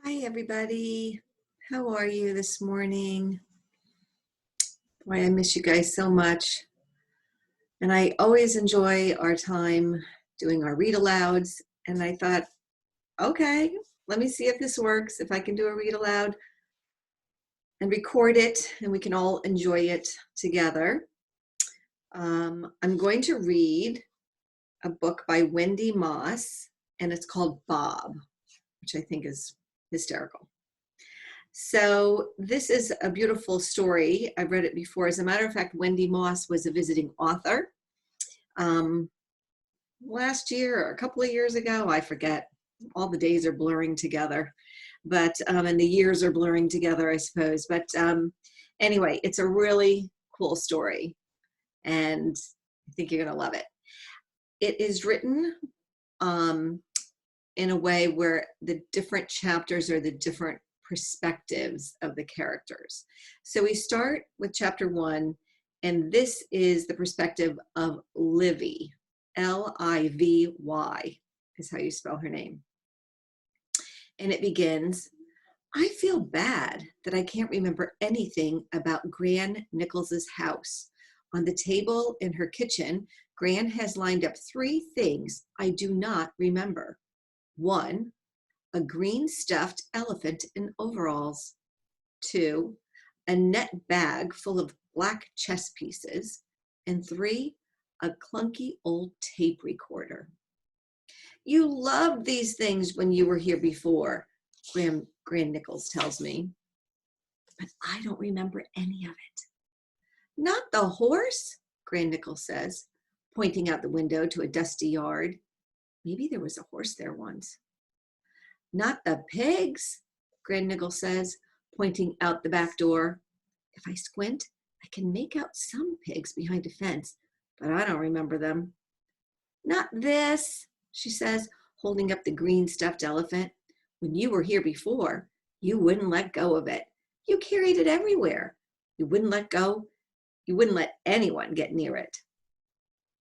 Hi, everybody. How are you this morning? Boy, I miss you guys so much. And I always enjoy our time doing our read alouds. And I thought, okay, let me see if this works, if I can do a read aloud and record it, and we can all enjoy it together. I'm going to read a book by Wendy Moss, and it's called Bob, which I think is hysterical. So this is a beautiful story. I've read it before. As a matter of fact, Wendy Moss was a visiting author last year or a couple of years ago. I forget. All the days are blurring together, but and the years are blurring together, I suppose. But anyway, it's a really cool story, and I think you're going to love it. It is written in a way where the different chapters are the different perspectives of the characters. So we start with chapter 1, and this is the perspective of Livy. L-I-V-Y is how you spell her name. And it begins, I feel bad that I can't remember anything about Gran Nichols's house. On the table in her kitchen, Gran has lined up 3 things I do not remember. 1, a green stuffed elephant in overalls. 2, a net bag full of black chess pieces. And 3, a clunky old tape recorder. You loved these things when you were here before, Gran Nichols tells me, but I don't remember any of it. Not the horse, Gran Nichols says, pointing out the window to a dusty yard. Maybe there was a horse there once. Not the pigs, Gran Nichols says, pointing out the back door. If I squint, I can make out some pigs behind a fence, but I don't remember them. Not this, she says, holding up the green stuffed elephant. When you were here before, you wouldn't let go of it. You carried it everywhere. You wouldn't let go. You wouldn't let anyone get near it.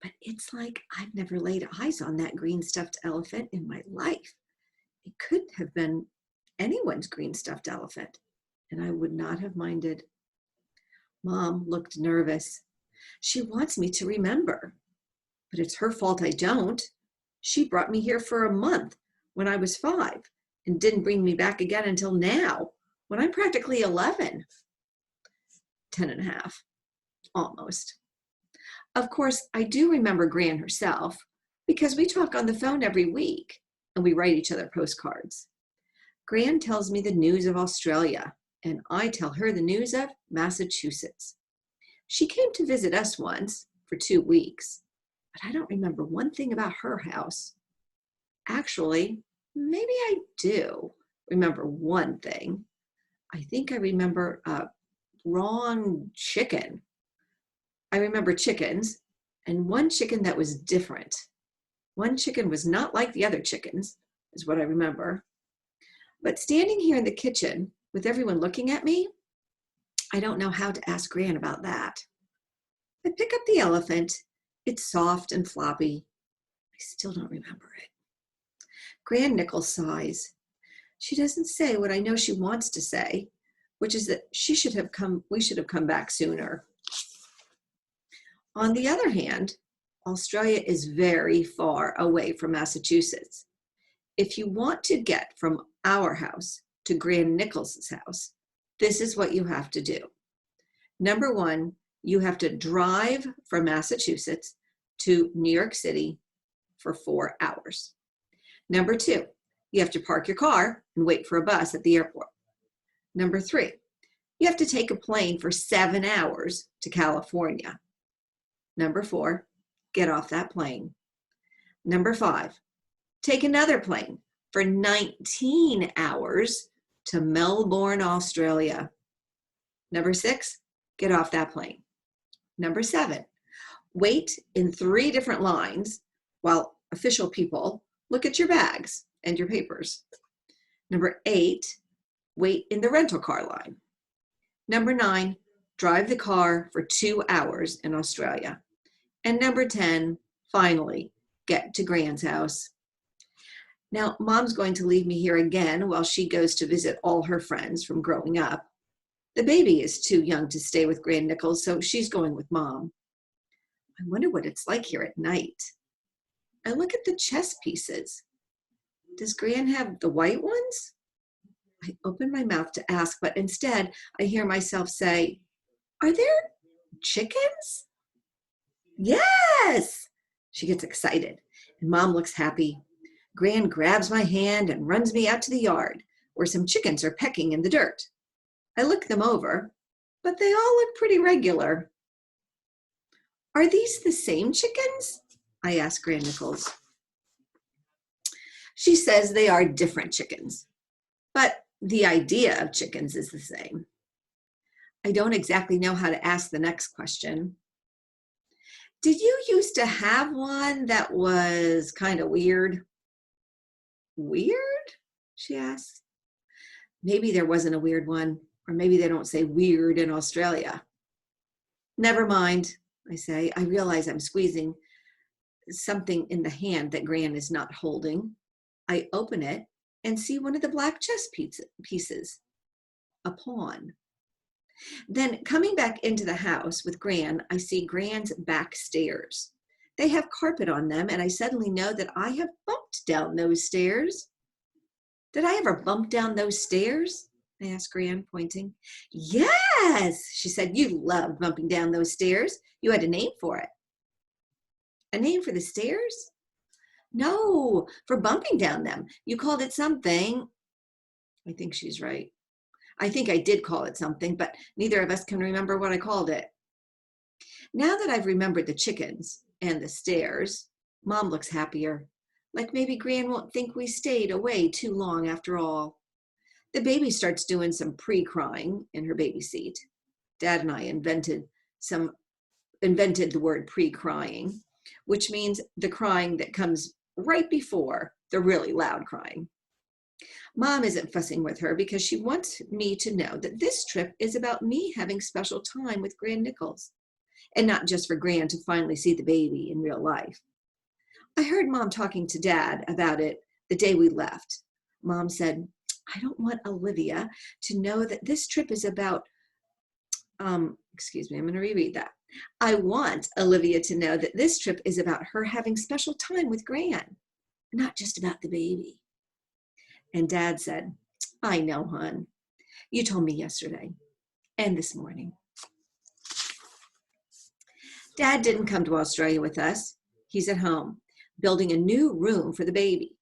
But it's like I've never laid eyes on that green stuffed elephant in my life. It could have been anyone's green stuffed elephant, and I would not have minded. Mom looked nervous. She wants me to remember, but it's her fault I don't. She brought me here for a month when I was 5 and didn't bring me back again until now, when I'm practically 11. 10 and a half, almost. Of course, I do remember Gran herself because we talk on the phone every week and we write each other postcards. Gran tells me the news of Australia, and I tell her the news of Massachusetts. She came to visit us once for 2 weeks, but I don't remember one thing about her house. Actually, maybe I do remember one thing. I think I remember a wrong chicken. I remember chickens, and one chicken that was different. One chicken was not like the other chickens, is what I remember. But standing here in the kitchen with everyone looking at me, I don't know how to ask Gran about that. I pick up the elephant. It's soft and floppy. I still don't remember it. Gran Nichols sighs. She doesn't say what I know she wants to say, which is that we should have come back sooner. On the other hand, Australia is very far away from Massachusetts. If you want to get from our house to Gran Nichols's house, this is what you have to do. Number 1, you have to drive from Massachusetts to New York City for 4 hours. Number 2, you have to park your car and wait for a bus at the airport. Number 3, you have to take a plane for 7 hours to California. Number 4, get off that plane. Number 5, take another plane for 19 hours to Melbourne, Australia. Number 6, get off that plane. Number 7, wait in 3 different lines while official people look at your bags and your papers. Number 8, wait in the rental car line. Number 9, drive the car for 2 hours in Australia. And number 10, finally, get to Gran's house. Now, Mom's going to leave me here again while she goes to visit all her friends from growing up. The baby is too young to stay with Gran Nichols, so she's going with Mom. I wonder what it's like here at night. I look at the chess pieces. Does Gran have the white ones? I open my mouth to ask, but instead I hear myself say, "Are there chickens?" "Yes!" She gets excited, and Mom looks happy. Gran grabs my hand and runs me out to the yard, where some chickens are pecking in the dirt. I look them over, but they all look pretty regular. "Are these the same chickens?" I ask Gran Nichols. She says they are different chickens, but the idea of chickens is the same. I don't exactly know how to ask the next question. "Did you used to have one that was kind of weird?" "Weird?" she asks. Maybe there wasn't a weird one, or maybe they don't say weird in Australia. "Never mind," I say. I realize I'm squeezing something in the hand that Gran is not holding. I open it and see one of the black chess pieces, a pawn. Then coming back into the house with Gran, I see Gran's back stairs. They have carpet on them, and I suddenly know that I have bumped down those stairs. "Did I ever bump down those stairs?" I asked Gran, pointing. "Yes," she said. "You loved bumping down those stairs. You had a name for it." "A name for the stairs?" "No, for bumping down them. You called it something." I think she's right. I think I did call it something, but neither of us can remember what I called it. Now that I've remembered the chickens and the stairs, Mom looks happier. Like maybe Gran won't think we stayed away too long after all. The baby starts doing some pre-crying in her baby seat. Dad and I invented the word pre-crying, which means the crying that comes right before the really loud crying. Mom isn't fussing with her because she wants me to know that this trip is about me having special time with Gran Nichols, and not just for Gran to finally see the baby in real life. I heard Mom talking to Dad about it the day we left. Mom said, "I don't want Olivia to know that this trip is about," I'm going to reread that. "I want Olivia to know that this trip is about her having special time with Gran, not just about the baby." And Dad said, "I know, hon. You told me yesterday and this morning." Dad didn't come to Australia with us. He's at home, building a new room for the baby.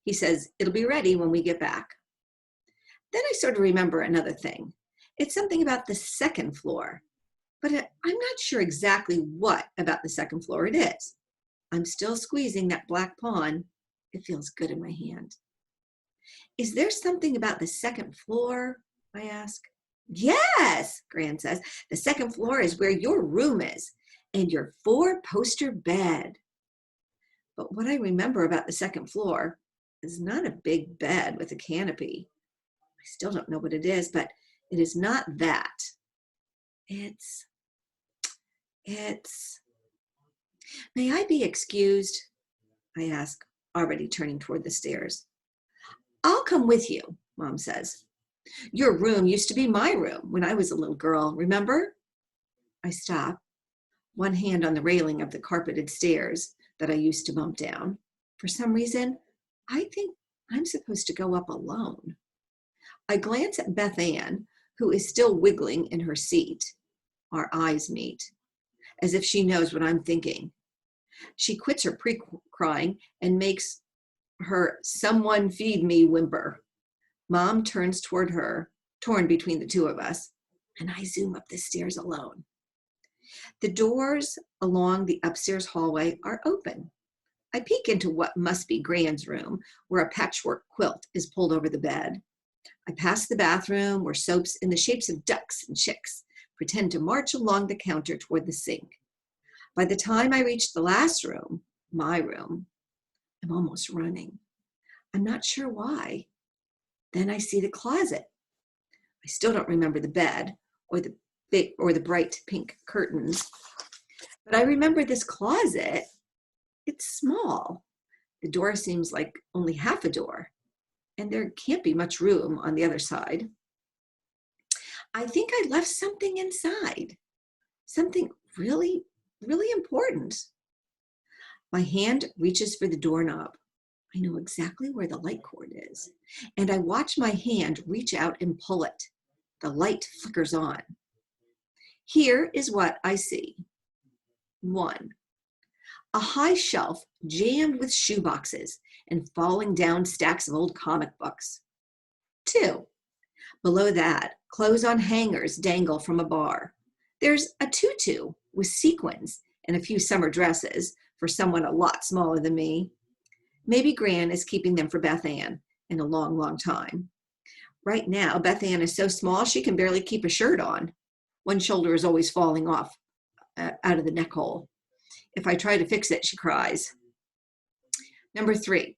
He says it'll be ready when we get back. Then I sort of remember another thing. It's something about the second floor, but I'm not sure exactly what about the second floor it is. I'm still squeezing that black pawn. It feels good in my hand. "Is there something about the second floor?" I ask. "Yes," Gran says. "The second floor is where your room is and your 4-poster bed." But what I remember about the second floor is not a big bed with a canopy. I still don't know what it is, but it is not that. It's, "May I be excused?" I ask, already turning toward the stairs. "I'll come with you," Mom says. "Your room used to be my room when I was a little girl, remember?" I stop, one hand on the railing of the carpeted stairs that I used to bump down. For some reason, I think I'm supposed to go up alone. I glance at Beth Ann, who is still wiggling in her seat. Our eyes meet, as if she knows what I'm thinking. She quits her pre-crying and makes her "someone feed me" whimper. Mom turns toward her, torn between the two of us, and I zoom up the stairs alone. The doors along the upstairs hallway are open. I peek into what must be Gran's room, where a patchwork quilt is pulled over the bed. I pass the bathroom, where soaps in the shapes of ducks and chicks pretend to march along the counter toward the sink. By the time I reach the last room, my room, I'm almost running. I'm not sure why. Then I see the closet. I still don't remember the bed or the bright pink curtains, but I remember this closet. It's small. The door seems like only half a door, and there can't be much room on the other side. I think I left something inside, something really, really important. My hand reaches for the doorknob. I know exactly where the light cord is, and I watch my hand reach out and pull it. The light flickers on. Here is what I see. 1. A high shelf jammed with shoeboxes and falling down stacks of old comic books. 2. Below that, clothes on hangers dangle from a bar. There's a tutu with sequins and a few summer dresses for someone a lot smaller than me. Maybe Gran is keeping them for Beth Ann in a long, long time. Right now, Beth Ann is so small she can barely keep a shirt on. One shoulder is always falling off out of the neck hole. If I try to fix it, she cries. Number 3,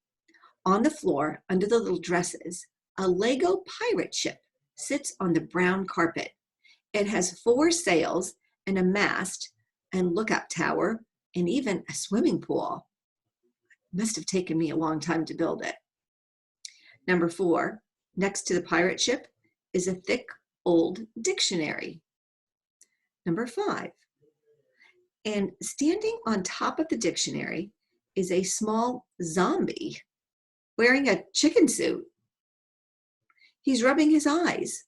on the floor under the little dresses, a Lego pirate ship sits on the brown carpet. It has 4 sails and a mast and lookout tower and even a swimming pool. It must have taken me a long time to build it. Number 4, next to the pirate ship is a thick old dictionary. Number 5, and standing on top of the dictionary is a small zombie wearing a chicken suit. He's rubbing his eyes,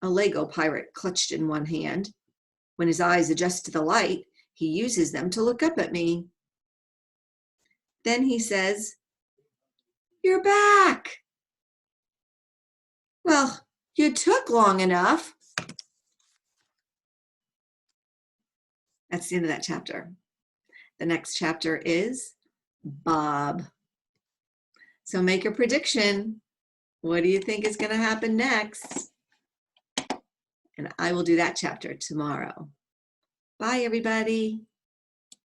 a Lego pirate clutched in one hand. When his eyes adjust to the light, he uses them to look up at me. Then he says, "You're back." Well, you took long enough. That's the end of that chapter. The next chapter is Bob. So make a prediction. What do you think is going to happen next? And I will do that chapter tomorrow. Bye, everybody.